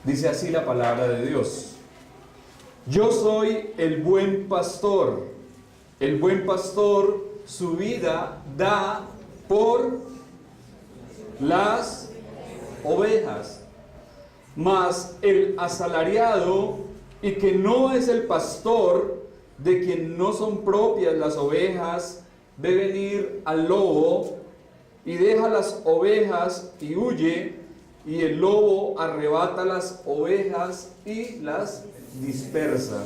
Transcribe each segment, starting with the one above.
Dice así la palabra de Dios: yo soy el buen pastor. El buen pastor su vida da por las ovejas. Mas el asalariado, y que no es el pastor, de quien no son propias las ovejas, ve venir al lobo y deja las ovejas y huye, y el lobo arrebata las ovejas y las dispersa.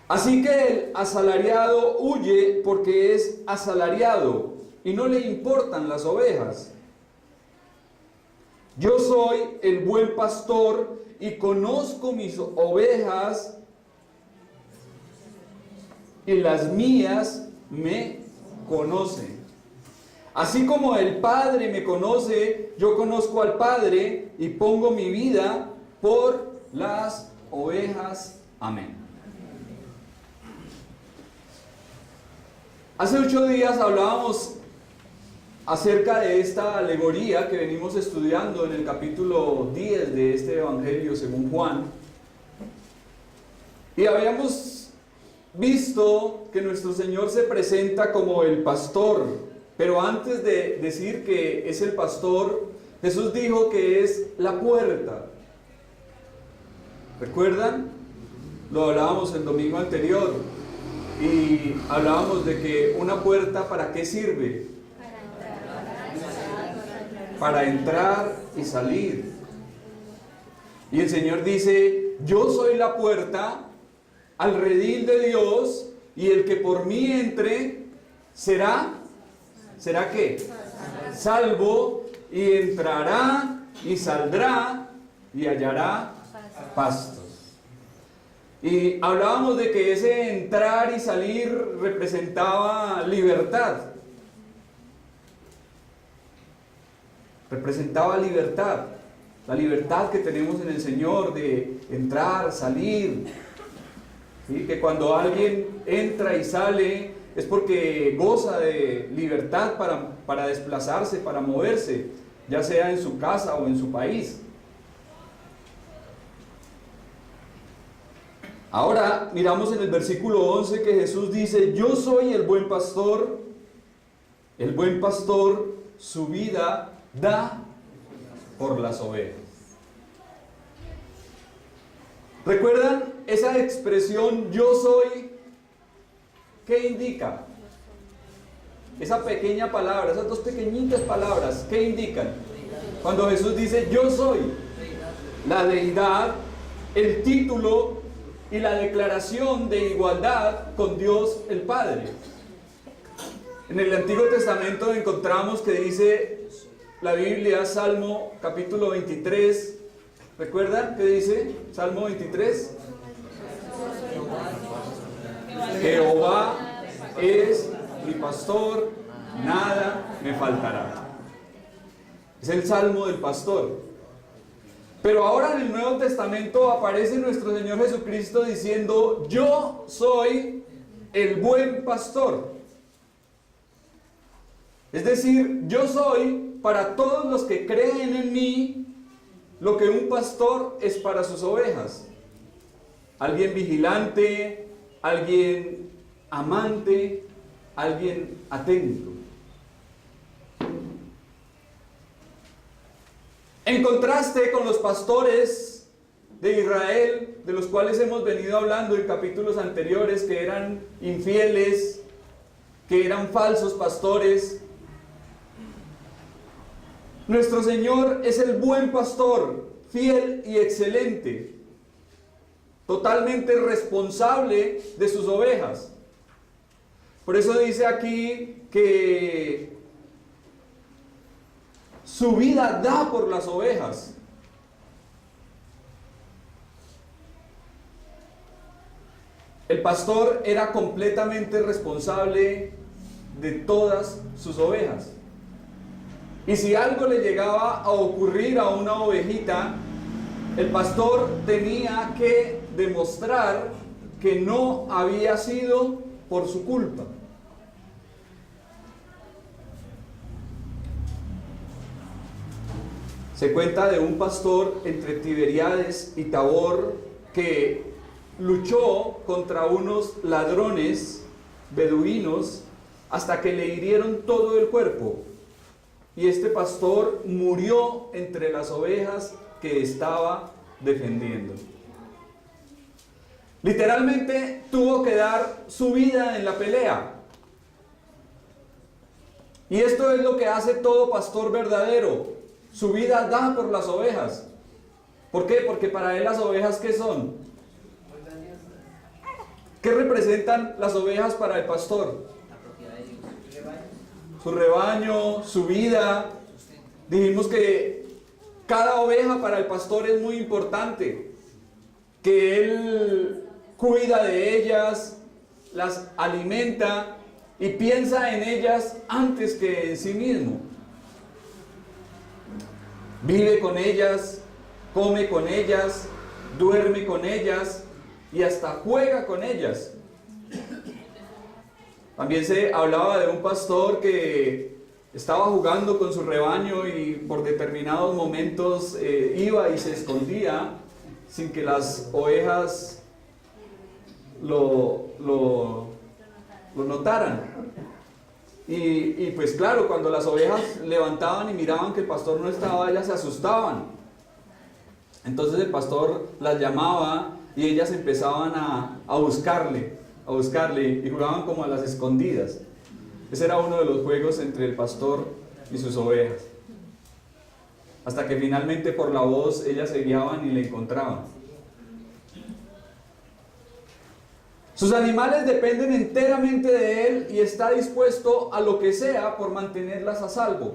Así que el asalariado huye porque es asalariado y no le importan las ovejas. Yo soy el buen pastor y conozco mis ovejas, y las mías me conocen. Así como el Padre me conoce, yo conozco al Padre y pongo mi vida por las ovejas. Amén. Hace 8 días hablábamos acerca de esta alegoría que venimos estudiando en el capítulo 10 de este Evangelio según Juan. Y habíamos visto que nuestro Señor se presenta como el pastor. Pero antes de decir que es el pastor, Jesús dijo que es la puerta. ¿Recuerdan? Lo hablábamos el domingo anterior. Y hablábamos de que una puerta, ¿para qué sirve? Para entrar y salir. Y el Señor dice: yo soy la puerta al redil de Dios, y el que por mí entre ¿será qué? Salvo, y entrará y saldrá y hallará pastos. Y hablábamos de que ese entrar y salir representaba libertad. Representaba libertad. La libertad que tenemos en el Señor de entrar, salir. ¿Sí? Que cuando alguien entra y sale es porque goza de libertad para desplazarse, para moverse, ya sea en su casa o en su país. Ahora miramos en el versículo 11 que Jesús dice: yo soy el buen pastor su vida da por las ovejas. ¿Recuerdan esa expresión yo soy? ¿Qué indica? Esa pequeña palabra, esas dos pequeñitas palabras, ¿qué indican? Cuando Jesús dice yo soy, la deidad, el título y la declaración de igualdad con Dios el Padre. En el Antiguo Testamento encontramos que dice la Biblia, Salmo capítulo 23, ¿recuerdan qué dice Salmo 23? Jehová es mi pastor, nada me faltará. Es el Salmo del pastor. Pero ahora en el Nuevo Testamento aparece nuestro Señor Jesucristo diciendo: yo soy el buen pastor. Es decir, yo soy para todos los que creen en mí lo que un pastor es para sus ovejas. Alguien vigilante, alguien amante, alguien atento. En contraste con los pastores de Israel, de los cuales hemos venido hablando en capítulos anteriores, que eran infieles, que eran falsos pastores, nuestro Señor es el buen pastor, fiel y excelente, totalmente responsable de sus ovejas. Por eso dice aquí que su vida da por las ovejas. El pastor era completamente responsable de todas sus ovejas. Y si algo le llegaba a ocurrir a una ovejita, el pastor tenía que demostrar que no había sido por su culpa. Se cuenta de un pastor entre Tiberíades y Tabor que luchó contra unos ladrones beduinos hasta que le hirieron todo el cuerpo. Y este pastor murió entre las ovejas que estaba defendiendo. Literalmente tuvo que dar su vida en la pelea. Y esto es lo que hace todo pastor verdadero. Su vida da por las ovejas. ¿Por qué? Porque para él las ovejas, ¿qué son? ¿Qué representan las ovejas para el pastor? Su rebaño, su vida. Dijimos que cada oveja para el pastor es muy importante, que él cuida de ellas, las alimenta y piensa en ellas antes que en sí mismo. Vive con ellas, come con ellas, duerme con ellas y hasta juega con ellas. También se hablaba de un pastor que estaba jugando con su rebaño y por determinados momentos iba y se escondía sin que las ovejas lo notaran. Y pues claro, cuando las ovejas levantaban y miraban que el pastor no estaba, ellas se asustaban. Entonces el pastor las llamaba y ellas empezaban a buscarle y jugaban como a las escondidas. Ese era uno de los juegos entre el pastor y sus ovejas. Hasta que finalmente por la voz ellas se guiaban y le encontraban. Sus animales dependen enteramente de él y está dispuesto a lo que sea por mantenerlas a salvo,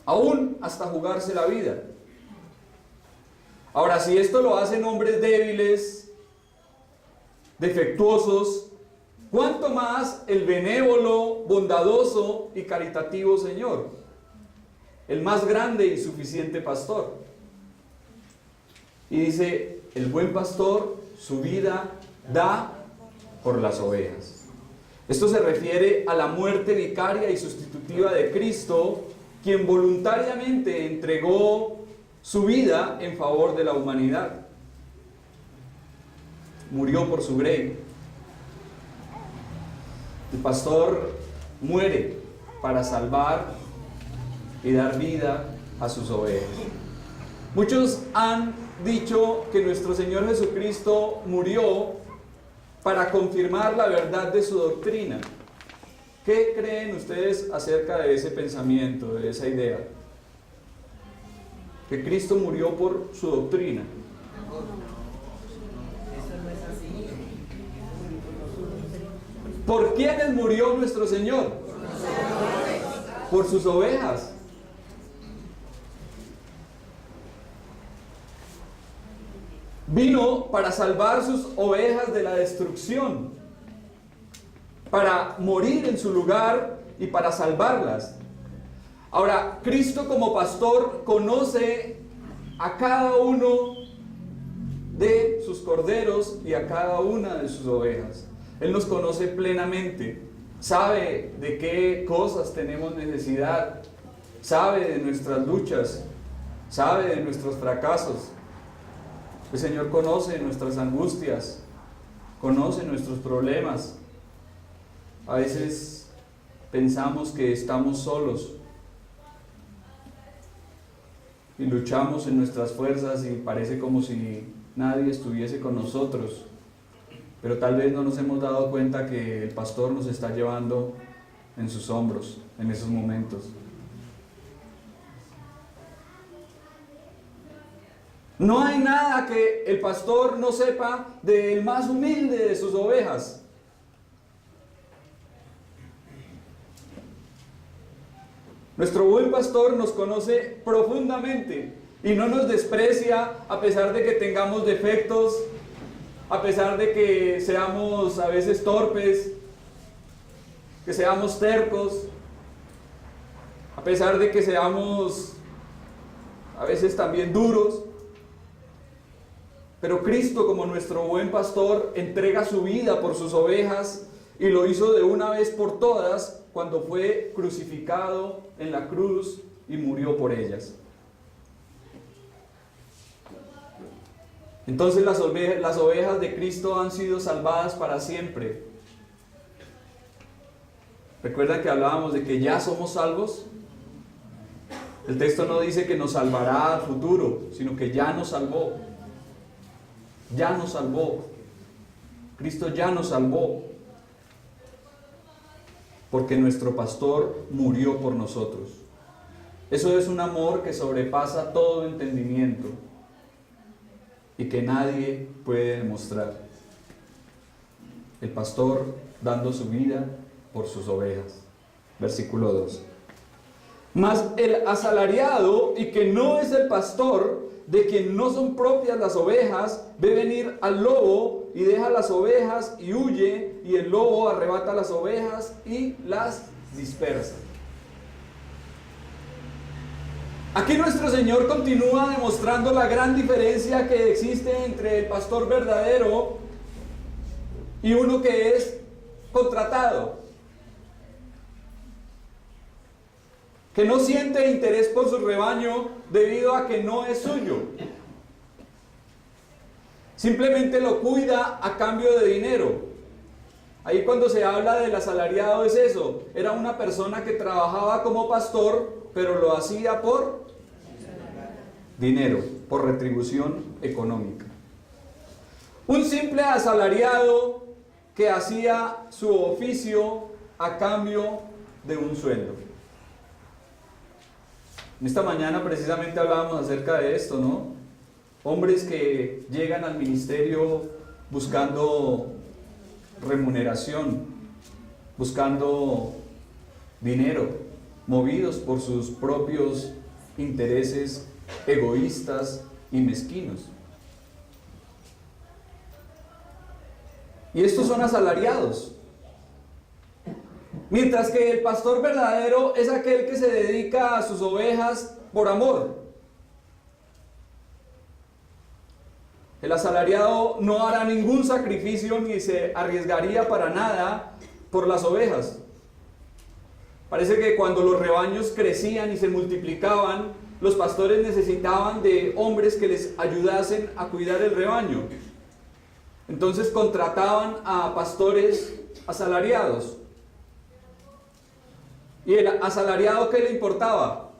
aún hasta jugarse la vida. Ahora, si esto lo hacen hombres débiles, defectuosos, ¿cuánto más el benévolo, bondadoso y caritativo Señor, el más grande y suficiente pastor? Y dice, el buen pastor su vida da por las ovejas. Esto se refiere a la muerte vicaria y sustitutiva de Cristo, quien voluntariamente entregó su vida en favor de la humanidad. Murió por su grey. El pastor muere para salvar y dar vida a sus ovejas. Muchos han dicho que nuestro Señor Jesucristo murió para confirmar la verdad de su doctrina. ¿Qué creen ustedes acerca de ese pensamiento, de esa idea? Que Cristo murió por su doctrina. ¿Por quiénes murió nuestro Señor? Por sus ovejas. Vino para salvar sus ovejas de la destrucción, para morir en su lugar y para salvarlas. Ahora, Cristo como pastor conoce a cada uno de sus corderos y a cada una de sus ovejas. Él nos conoce plenamente, sabe de qué cosas tenemos necesidad, sabe de nuestras luchas, sabe de nuestros fracasos. El Señor conoce nuestras angustias, conoce nuestros problemas. A veces pensamos que estamos solos y luchamos en nuestras fuerzas y parece como si nadie estuviese con nosotros, pero tal vez no nos hemos dado cuenta que el pastor nos está llevando en sus hombros en esos momentos. No hay nada que el pastor no sepa del más humilde de sus ovejas. Nuestro buen pastor nos conoce profundamente y no nos desprecia a pesar de que tengamos defectos, a pesar de que seamos a veces torpes, que seamos tercos, a pesar de que seamos a veces también duros. Pero Cristo, como nuestro buen pastor, entrega su vida por sus ovejas y lo hizo de una vez por todas cuando fue crucificado en la cruz y murió por ellas. Entonces las ovejas de Cristo han sido salvadas para siempre. ¿Recuerdan que hablábamos de que ya somos salvos? El texto no dice que nos salvará al futuro, sino que ya nos salvó. Ya nos salvó. Cristo ya nos salvó. Porque nuestro pastor murió por nosotros. Eso es un amor que sobrepasa todo entendimiento y que nadie puede demostrar. El pastor dando su vida por sus ovejas. Versículo 2. Mas el asalariado, y que no es el pastor, de quien no son propias las ovejas, ve venir al lobo y deja las ovejas y huye, y el lobo arrebata las ovejas y las dispersa. Aquí nuestro Señor continúa demostrando la gran diferencia que existe entre el pastor verdadero y uno que es contratado, que no siente interés por su rebaño debido a que no es suyo. Simplemente lo cuida a cambio de dinero. Ahí cuando se habla del asalariado es eso. Era una persona que trabajaba como pastor, pero lo hacía por dinero, por retribución económica. Un simple asalariado que hacía su oficio a cambio de un sueldo. Esta mañana precisamente hablábamos acerca de esto, ¿no? Hombres que llegan al ministerio buscando remuneración, buscando dinero, movidos por sus propios intereses egoístas y mezquinos. Y estos son asalariados. Mientras que el pastor verdadero es aquel que se dedica a sus ovejas por amor. El asalariado no hará ningún sacrificio ni se arriesgaría para nada por las ovejas. Parece que cuando los rebaños crecían y se multiplicaban, los pastores necesitaban de hombres que les ayudasen a cuidar el rebaño. Entonces contrataban a pastores asalariados. ¿Y el asalariado qué le importaba?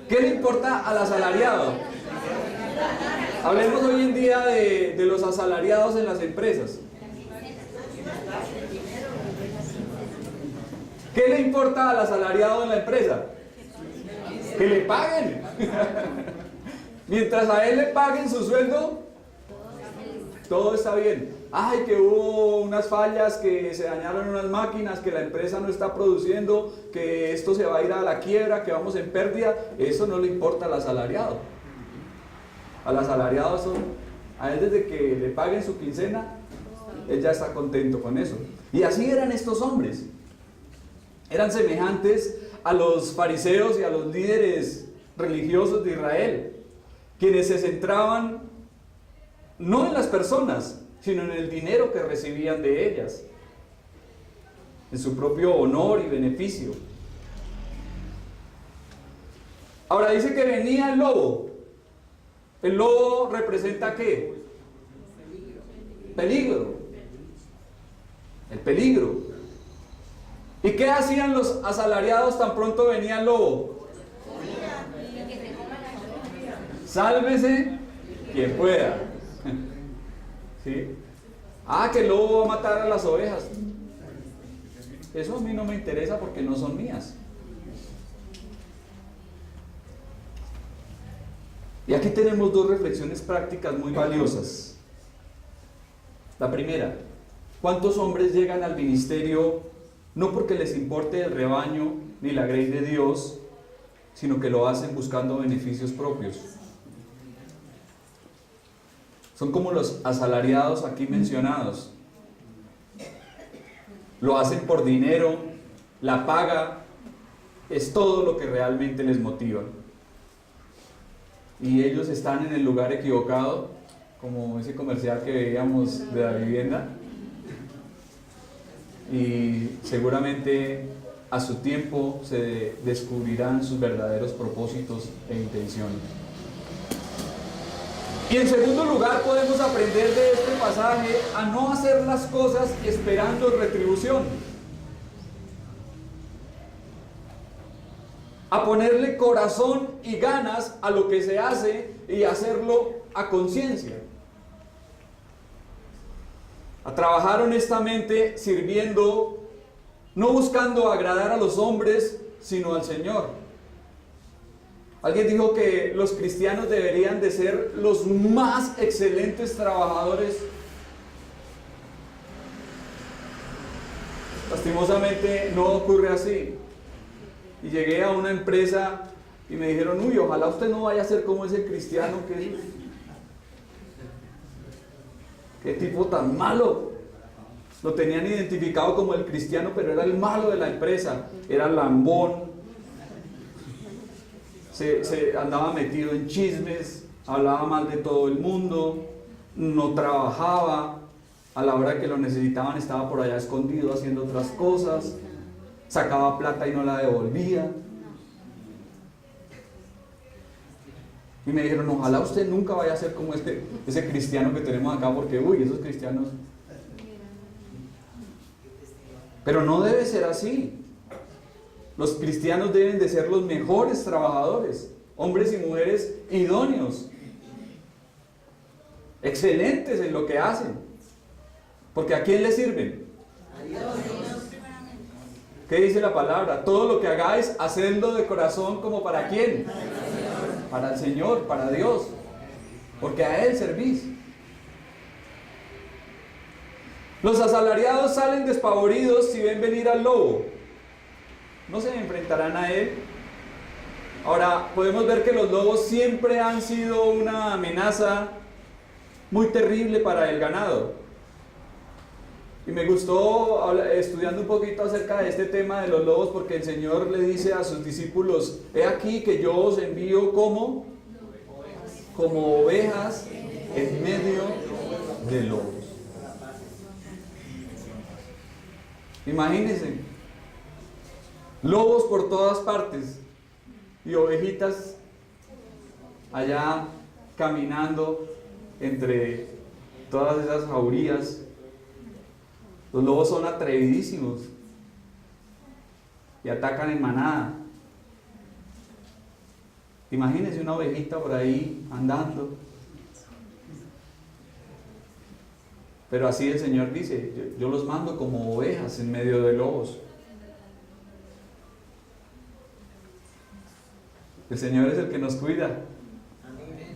¿Qué le importa al asalariado? Hablemos hoy en día de los asalariados en las empresas. ¿Qué le importa al asalariado en la empresa? Que le paguen. Mientras a él le paguen su sueldo, todo está bien. Ay, que hubo unas fallas, que se dañaron unas máquinas, que la empresa no está produciendo, que esto se va a ir a la quiebra, que vamos en pérdida. Eso no le importa al asalariado. Al asalariado, a él desde que le paguen su quincena, él ya está contento con eso. Y así eran estos hombres. Eran semejantes a los fariseos y a los líderes religiosos de Israel, quienes se centraban no en las personas, sino en el dinero que recibían de ellas, en su propio honor y beneficio. Ahora dice que venía el lobo. ¿El lobo representa qué? Peligro. El peligro. ¿Y qué hacían los asalariados tan pronto venía el lobo? Sálvese quien pueda. ¿Sí? Ah, que el lobo va a matar a las ovejas. Eso a mí no me interesa porque no son mías. Y aquí tenemos dos reflexiones prácticas muy valiosas. La primera, ¿cuántos hombres llegan al ministerio no porque les importe el rebaño ni la grey de Dios, sino que lo hacen buscando beneficios propios? Son como los asalariados aquí mencionados. Lo hacen por dinero, la paga es todo lo que realmente les motiva. Y ellos están en el lugar equivocado, como ese comercial que veíamos de la vivienda. Y seguramente a su tiempo se descubrirán sus verdaderos propósitos e intenciones. Y en segundo lugar, podemos aprender de este pasaje a no hacer las cosas esperando retribución. A ponerle corazón y ganas a lo que se hace y hacerlo a conciencia. A trabajar honestamente sirviendo, no buscando agradar a los hombres, sino al Señor. Alguien dijo que los cristianos deberían de ser los más excelentes trabajadores. Lastimosamente no ocurre así. Y llegué a una empresa y me dijeron, uy, ojalá usted no vaya a ser como ese cristiano que... ¡Qué tipo tan malo! Lo tenían identificado como el cristiano, pero era el malo de la empresa. Era lambón. Se andaba metido en chismes, hablaba mal de todo el mundo, no trabajaba. A la hora que lo necesitaban estaba por allá escondido haciendo otras cosas. Sacaba plata y no la devolvía. Y me dijeron, ojalá usted nunca vaya a ser como ese cristiano que tenemos acá, porque uy, esos cristianos. Pero no debe ser así. Los cristianos deben de ser los mejores trabajadores, hombres y mujeres idóneos, excelentes en lo que hacen. Porque ¿a quién le sirven? A Dios. ¿Qué dice la palabra? Todo lo que hagáis, hacedlo de corazón, ¿como para quién? Para el Señor, para Dios, porque a Él servís. Los asalariados salen despavoridos si ven venir al lobo. No se enfrentarán a él. Ahora, podemos ver que los lobos siempre han sido una amenaza muy terrible para el ganado. Y me gustó estudiando un poquito acerca de este tema de los lobos, porque el Señor le dice a sus discípulos, he aquí que yo os envío como ovejas en medio de lobos. Imagínense, lobos por todas partes y ovejitas allá caminando entre todas esas jaurías. Los lobos son atrevidísimos y atacan en manada. Imagínense una ovejita por ahí andando. Pero así el Señor dice, yo los mando como ovejas en medio de lobos. El Señor es el que nos cuida.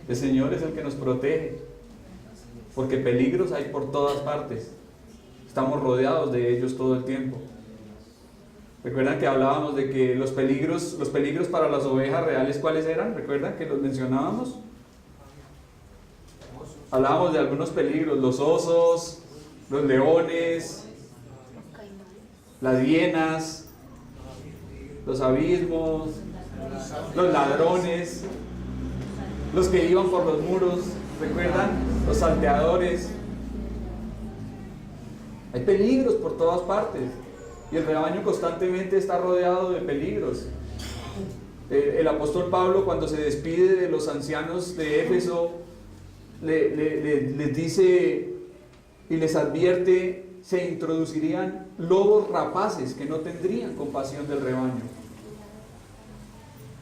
El Señor es el que nos protege. Porque peligros hay por todas partes. Estamos rodeados de ellos todo el tiempo. ¿Recuerdan que hablábamos de que los peligros para las ovejas reales, ¿cuáles eran? ¿Recuerdan que los mencionábamos? Hablábamos de algunos peligros, los osos, los leones, las hienas, los abismos, los ladrones, los que iban por los muros, ¿recuerdan? Los salteadores. Hay peligros por todas partes y el rebaño constantemente está rodeado de peligros. El apóstol Pablo, cuando se despide de los ancianos de Éfeso, les dice y les advierte, se introducirían lobos rapaces que no tendrían compasión del rebaño.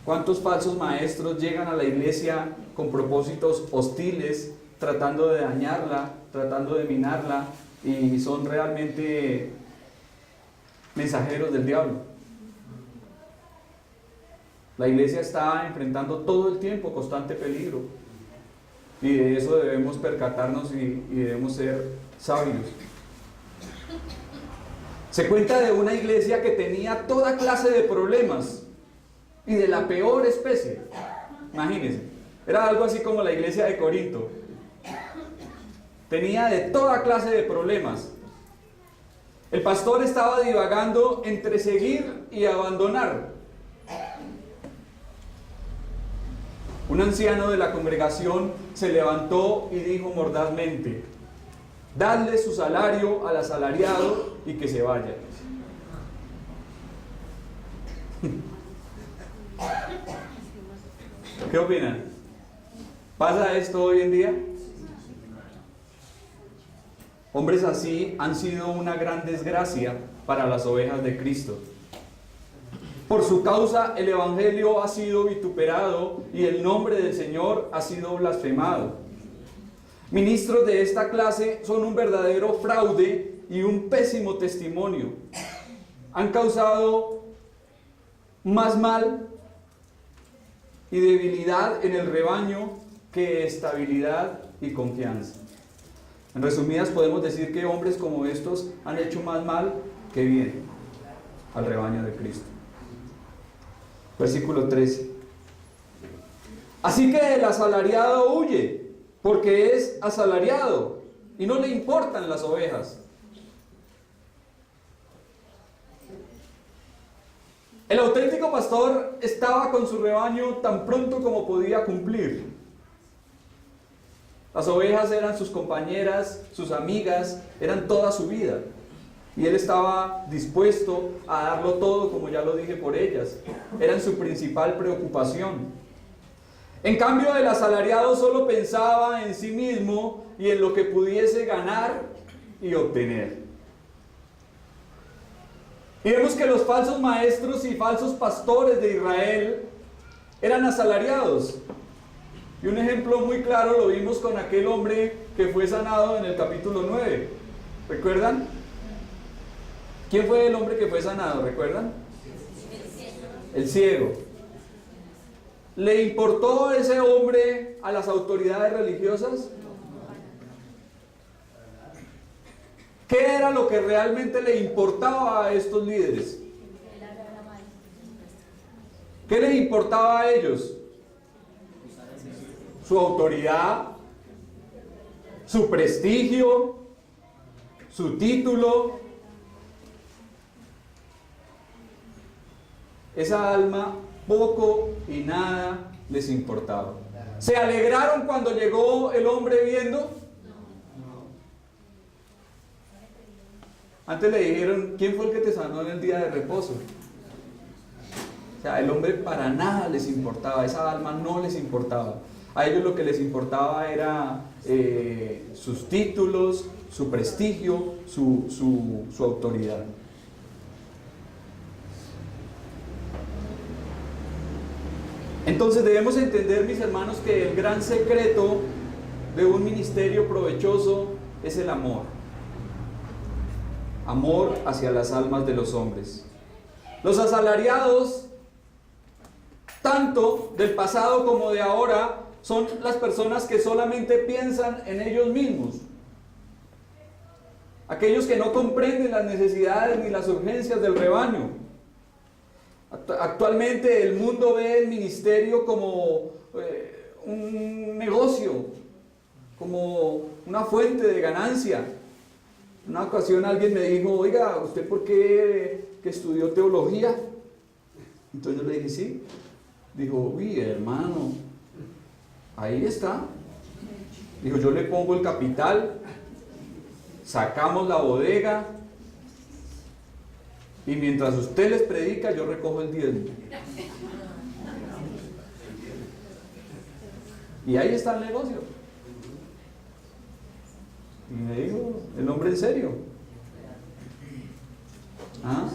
¿Cuántos falsos maestros llegan a la iglesia con propósitos hostiles, tratando de dañarla, tratando de minarla, y son realmente mensajeros del diablo? La iglesia está enfrentando todo el tiempo constante peligro, y de eso debemos percatarnos y debemos ser sabios. Se cuenta de una iglesia que tenía toda clase de problemas y de la peor especie. Imagínense, era algo así como la iglesia de Corinto. Tenía de toda clase de problemas. El pastor estaba divagando entre seguir y abandonar. Un anciano de la congregación se levantó y dijo mordazmente: dadle su salario al asalariado y que se vaya. ¿Qué opinan? ¿Pasa esto hoy en día? Hombres así han sido una gran desgracia para las ovejas de Cristo. Por su causa el Evangelio ha sido vituperado y el nombre del Señor ha sido blasfemado. Ministros de esta clase son un verdadero fraude y un pésimo testimonio. Han causado más mal y debilidad en el rebaño que estabilidad y confianza. En resumidas podemos decir que hombres como estos han hecho más mal que bien al rebaño de Cristo. Versículo 13. Así que el asalariado huye, porque es asalariado y no le importan las ovejas. El auténtico pastor estaba con su rebaño tan pronto como podía cumplir. Las ovejas eran sus compañeras, sus amigas, eran toda su vida. Y él estaba dispuesto a darlo todo, como ya lo dije, por ellas. Eran su principal preocupación. En cambio, el asalariado solo pensaba en sí mismo y en lo que pudiese ganar y obtener. Y vemos que los falsos maestros y falsos pastores de Israel eran asalariados. Y un ejemplo muy claro lo vimos con aquel hombre que fue sanado en el capítulo 9. ¿Recuerdan? ¿Quién fue el hombre que fue sanado? ¿Recuerdan? El ciego. ¿Le importó ese hombre a las autoridades religiosas? ¿Qué era lo que realmente le importaba a estos líderes? ¿Qué les importaba a ellos? Su autoridad, su prestigio, su título. Esa alma poco y nada les importaba. ¿Se alegraron cuando llegó el hombre viendo? Antes le dijeron, ¿quién fue el que te sanó en el día de reposo? O sea, el hombre para nada les importaba, esa alma no les importaba. A ellos lo que les importaba era sus títulos, su prestigio, su autoridad. Entonces debemos entender, mis hermanos, que el gran secreto de un ministerio provechoso es el amor. Amor hacia las almas de los hombres. Los asalariados, tanto del pasado como de ahora, son las personas que solamente piensan en ellos mismos. Aquellos que no comprenden las necesidades ni las urgencias del rebaño. Actualmente el mundo ve el ministerio como un negocio, como una fuente de ganancia. En una ocasión alguien me dijo, oiga, ¿usted por qué que estudió teología? Entonces yo le dije, sí. Dijo, uy, hermano, ahí está. Dijo, yo le pongo el capital, sacamos la bodega, y mientras usted les predica, yo recojo el diezmo. Y ahí está el negocio. Y me dijo, el hombre en serio. ¿Ah?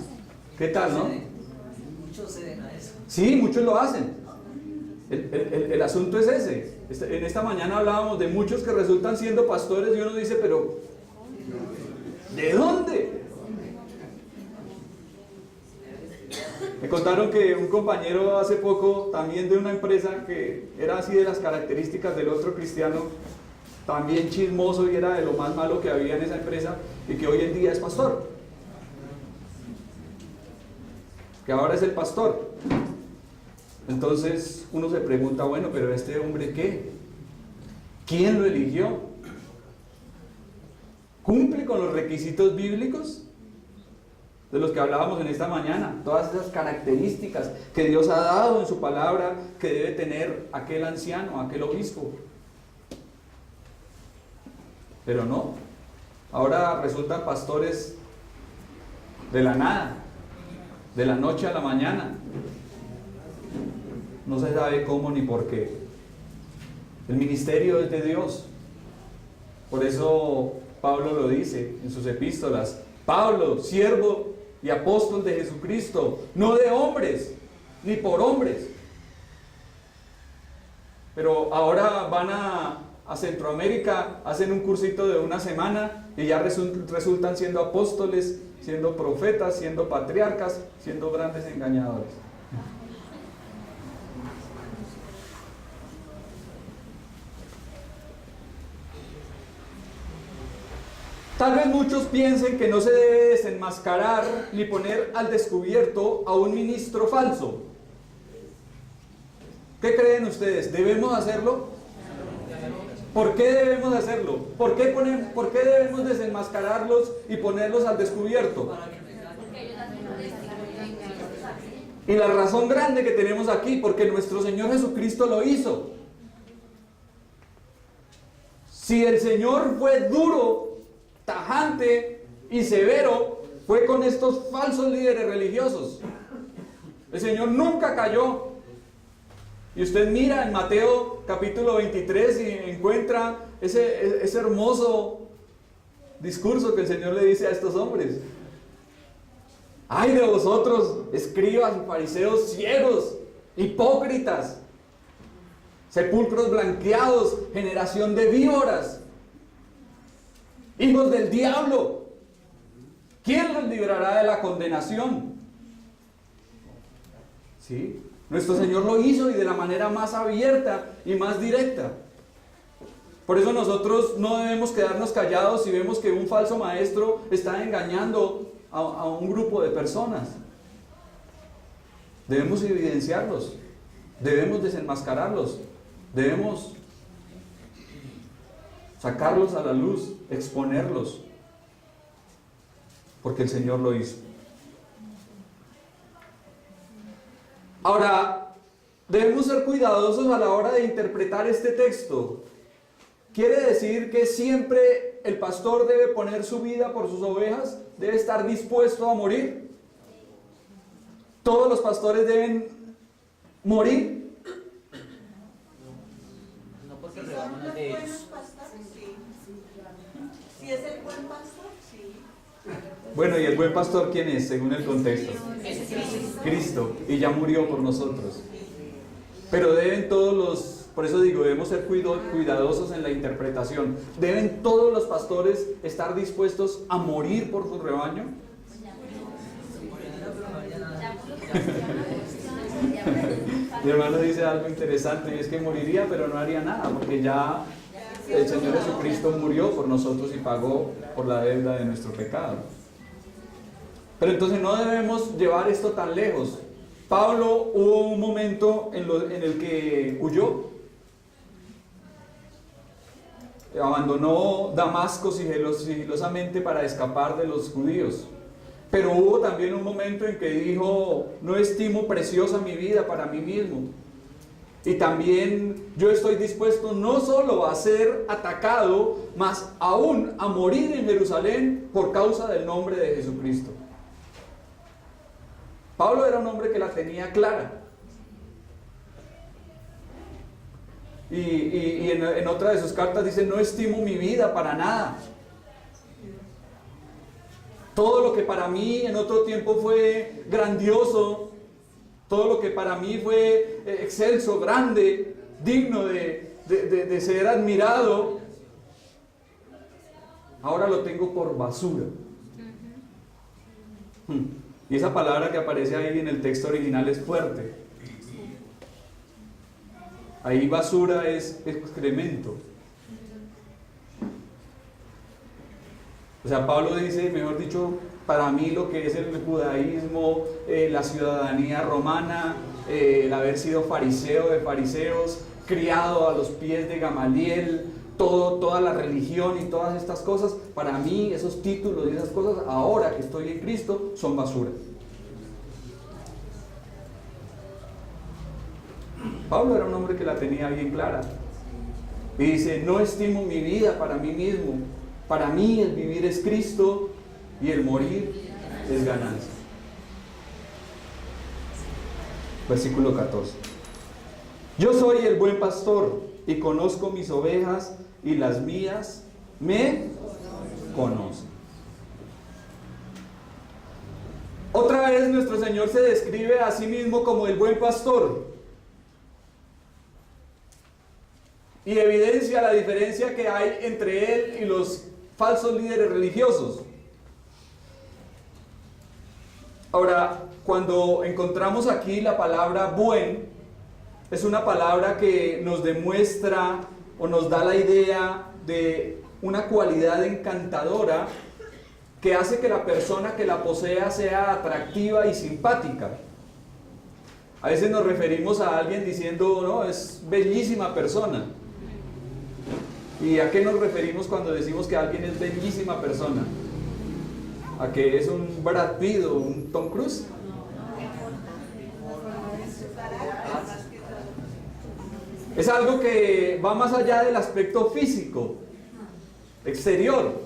¿Qué tal, no? Muchos ceden a eso. Sí, muchos lo hacen. El asunto es ese. En esta mañana hablábamos de muchos que resultan siendo pastores y uno dice, pero ¿de dónde? Me contaron que un compañero hace poco, también de una empresa que era así de las características del otro cristiano, también chismoso y era de lo más malo que había en esa empresa, y que hoy en día es pastor. Que ahora es el pastor. Entonces uno se pregunta, bueno, pero ¿este hombre qué? ¿Quién lo eligió? ¿Cumple con los requisitos bíblicos de los que hablábamos en esta mañana? Todas esas características que Dios ha dado en su palabra que debe tener aquel anciano, aquel obispo. Pero no, ahora resultan pastores de la nada, de la noche a la mañana. No se sabe cómo ni por qué. El ministerio es de Dios. Por eso Pablo lo dice en sus epístolas: Pablo, siervo y apóstol de Jesucristo, no de hombres, ni por hombres. Pero ahora van a Centroamérica, hacen un cursito de una semana y ya resultan siendo apóstoles, siendo profetas, siendo patriarcas, siendo grandes engañadores. Tal vez muchos piensen que no se debe desenmascarar ni poner al descubierto a un ministro falso. ¿Qué creen ustedes? ¿Debemos hacerlo? ¿Por qué debemos hacerlo? ¿Por qué debemos desenmascararlos y ponerlos al descubierto? Y la razón grande que tenemos aquí, porque nuestro Señor Jesucristo lo hizo. Si el Señor fue duro, tajante y severo, fue con estos falsos líderes religiosos. El Señor nunca cayó. Y usted mira en Mateo capítulo 23 y encuentra ese hermoso discurso que el Señor le dice a estos hombres: ¡ay de vosotros, escribas y fariseos ciegos, hipócritas, sepulcros blanqueados, generación de víboras, hijos del diablo! ¿Quién los librará de la condenación? ¿Sí? Nuestro Señor lo hizo, y de la manera más abierta y más directa. Por eso nosotros no debemos quedarnos callados si vemos que un falso maestro está engañando a un grupo de personas. Debemos evidenciarlos, debemos desenmascararlos, debemos sacarlos a la luz, exponerlos, porque el Señor lo hizo. Ahora, debemos ser cuidadosos a la hora de interpretar este texto. ¿Quiere decir que siempre el pastor debe poner su vida por sus ovejas? ¿Debe estar dispuesto a morir? ¿Todos los pastores deben morir? No, porque el rebaño es de ellos. Si es el buen pastor, sí. Bueno, ¿y el buen pastor quién es, según el contexto? Cristo, y ya murió por nosotros. Pero deben por eso digo, debemos ser cuidadosos en la interpretación. ¿Deben todos los pastores estar dispuestos a morir por su rebaño? Mi hermano dice algo interesante, y es que moriría pero no haría nada, porque ya el Señor Jesucristo murió por nosotros y pagó por la deuda de nuestro pecado. Pero entonces no debemos llevar esto tan lejos. Pablo hubo un momento en el que huyó. Abandonó Damasco sigilosamente para escapar de los judíos. Pero hubo también un momento en que dijo: no estimo preciosa mi vida para mí mismo. Y también yo estoy dispuesto no solo a ser atacado, mas aún a morir en Jerusalén por causa del nombre de Jesucristo. Pablo era un hombre que la tenía clara. Y en otra de sus cartas dice: no estimo mi vida para nada. Todo lo que para mí en otro tiempo fue grandioso, todo lo que para mí fue excelso, grande, digno de ser admirado, ahora lo tengo por basura. Y esa palabra que aparece ahí en el texto original es fuerte. Ahí basura es excremento. O sea, Pablo dice, mejor dicho, para mí lo que es el judaísmo, la ciudadanía romana, el haber sido fariseo de fariseos, criado a los pies de Gamaliel, toda la religión y todas estas cosas, para mí esos títulos y esas cosas, ahora que estoy en Cristo, son basura. Pablo era un hombre que la tenía bien clara. Y dice: no estimo mi vida para mí mismo. Para mí el vivir es Cristo y el morir es ganancia. Versículo 14. Yo soy el buen pastor y conozco mis ovejas y las mías me conocen. Otra vez nuestro Señor se describe a sí mismo como el buen pastor y evidencia la diferencia que hay entre él y los falsos líderes religiosos. Ahora, cuando encontramos aquí la palabra buen, es una palabra que nos demuestra o nos da la idea de una cualidad encantadora que hace que la persona que la posea sea atractiva y simpática. A veces nos referimos a alguien diciendo, no, es bellísima persona. ¿Y a qué nos referimos cuando decimos que alguien es bellísima persona? ¿A que es un Brad Pitt o un Tom Cruise? Es algo que va más allá del aspecto físico, exterior.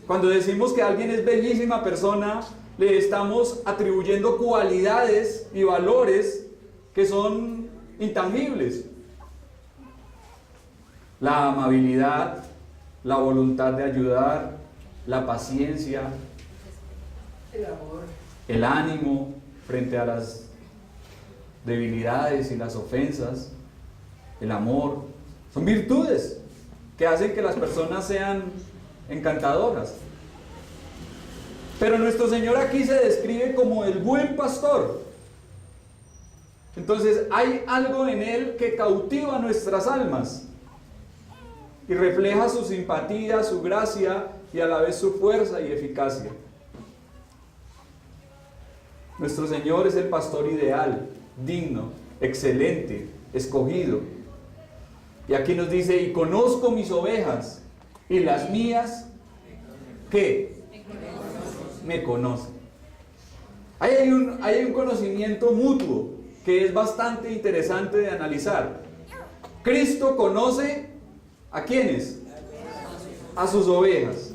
Cuando decimos que alguien es bellísima persona, le estamos atribuyendo cualidades y valores que son intangibles. La amabilidad, la voluntad de ayudar, la paciencia, el ánimo frente a las debilidades y las ofensas, el amor, son virtudes que hacen que las personas sean encantadoras. Pero nuestro Señor aquí se describe como el buen pastor. Entonces hay algo en Él que cautiva nuestras almas y refleja su simpatía, su gracia y a la vez su fuerza y eficacia. Nuestro Señor es el pastor ideal, digno, excelente, escogido. Y aquí nos dice, y conozco mis ovejas, y las mías, ¿qué? Me conocen. Ahí hay un conocimiento mutuo que es bastante interesante de analizar. Cristo conoce ¿a quiénes? A sus ovejas.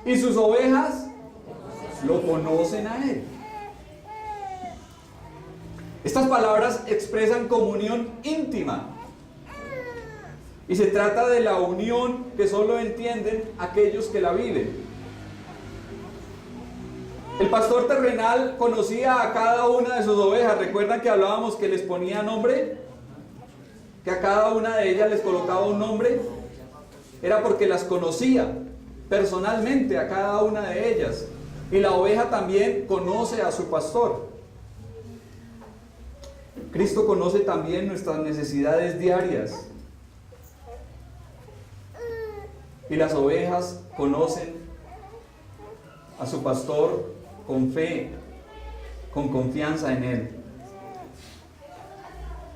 Y sus ovejas lo conocen a Él. Estas palabras expresan comunión íntima. Y se trata de la unión que solo entienden aquellos que la viven. El pastor terrenal conocía a cada una de sus ovejas. ¿Recuerdan que hablábamos que les ponía nombre? Que a cada una de ellas les colocaba un nombre. Era porque las conocía personalmente a cada una de ellas. Y la oveja también conoce a su pastor. Cristo conoce también nuestras necesidades diarias. Y las ovejas conocen a su pastor con fe, con confianza en Él.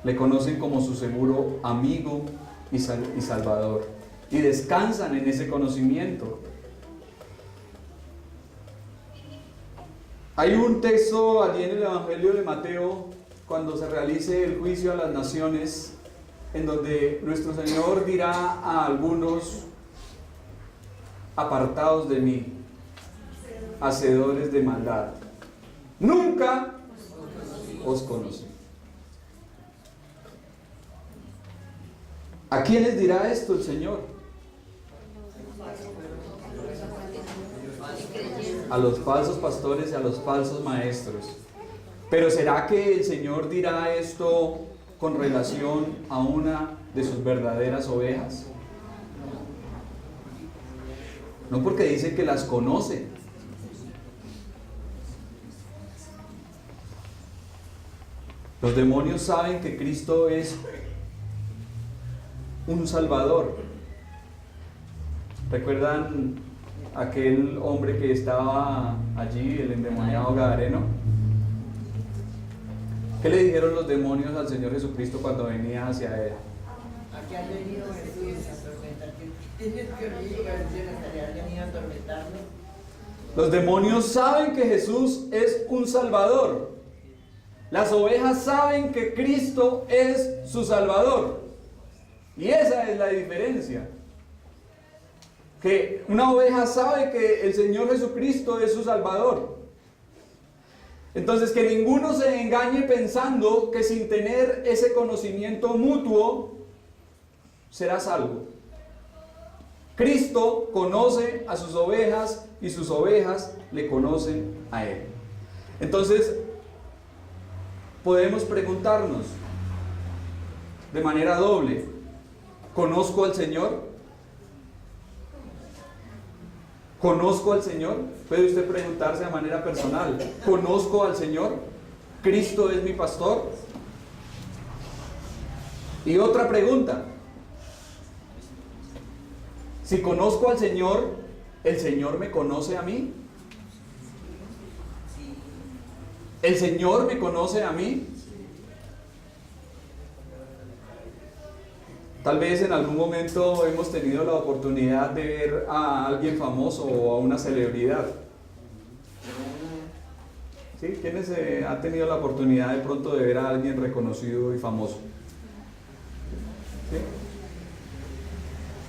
Le conocen como su seguro amigo y salvador. Y descansan en ese conocimiento. Hay un texto allí en el Evangelio de Mateo, cuando se realice el juicio a las naciones, en donde nuestro Señor dirá a algunos: apartaos de mí, hacedores de maldad, nunca os conocí. ¿A quiénes dirá esto el Señor? A los falsos pastores y a los falsos maestros. Pero ¿será que el Señor dirá esto con relación a una de sus verdaderas ovejas? No, porque dice que las conoce. Los demonios saben que Cristo es un Salvador. ¿Recuerdan aquel hombre que estaba allí, el endemoniado gadareno? ¿Qué le dijeron los demonios al Señor Jesucristo cuando venía hacia Él? Aquí ha venido Jesús a atormentar. Tienes que oír que ha venido a atormentarlo. Los demonios saben que Jesús es un Salvador. Las ovejas saben que Cristo es su Salvador. Y esa es la diferencia. Que una oveja sabe que el Señor Jesucristo es su Salvador. Entonces, que ninguno se engañe pensando que sin tener ese conocimiento mutuo será salvo. Cristo conoce a sus ovejas y sus ovejas le conocen a Él. Entonces, podemos preguntarnos de manera doble: ¿conozco al Señor? ¿Conozco al Señor? Puede usted preguntarse de manera personal: ¿conozco al Señor? ¿Cristo es mi pastor? Y otra pregunta: si conozco al Señor, ¿el Señor me conoce a mí? ¿El Señor me conoce a mí? Tal vez en algún momento hemos tenido la oportunidad de ver a alguien famoso o a una celebridad. ¿Sí? ¿Quiénes han tenido la oportunidad de pronto de ver a alguien reconocido y famoso? ¿Sí?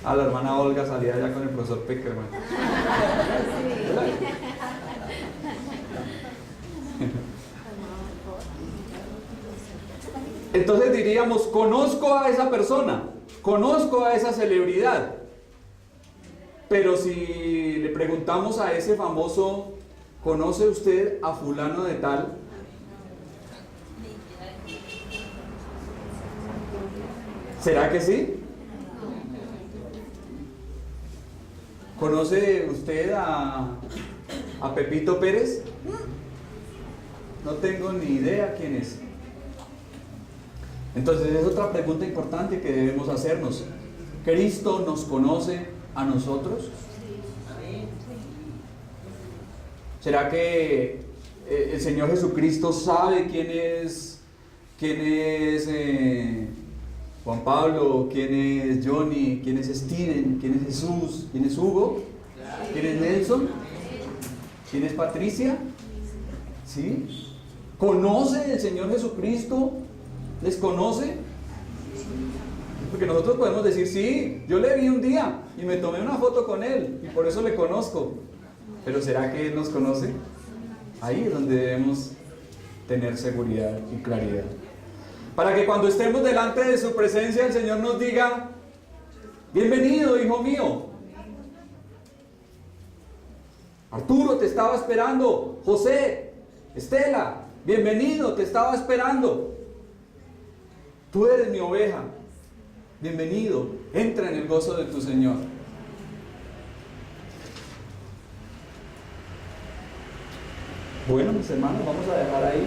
La hermana Olga salía allá con el profesor Peckerman. Entonces diríamos: conozco a esa persona, conozco a esa celebridad. Pero si le preguntamos a ese famoso: ¿conoce usted a fulano de tal? ¿Será que sí? ¿Conoce usted a Pepito Pérez? No tengo ni idea quién es. Entonces es otra pregunta importante que debemos hacernos. ¿Cristo nos conoce a nosotros? ¿Será que el Señor Jesucristo sabe quién es Juan Pablo, quién es Johnny, quién es Steven, quién es Jesús, quién es Hugo, quién es Nelson, quién es Patricia? ¿Sí? ¿Conoce el Señor Jesucristo? ¿Les conoce? Porque nosotros podemos decir: sí, yo le vi un día y me tomé una foto con Él y por eso le conozco. Pero ¿será que Él nos conoce? Ahí es donde debemos tener seguridad y claridad. Para que cuando estemos delante de su presencia, el Señor nos diga: bienvenido, hijo mío. Arturo te estaba esperando. José, Estela, bienvenido, te estaba esperando. Tú eres mi oveja. Bienvenido, entra en el gozo de tu Señor. Bueno, mis hermanos, vamos a dejar ahí.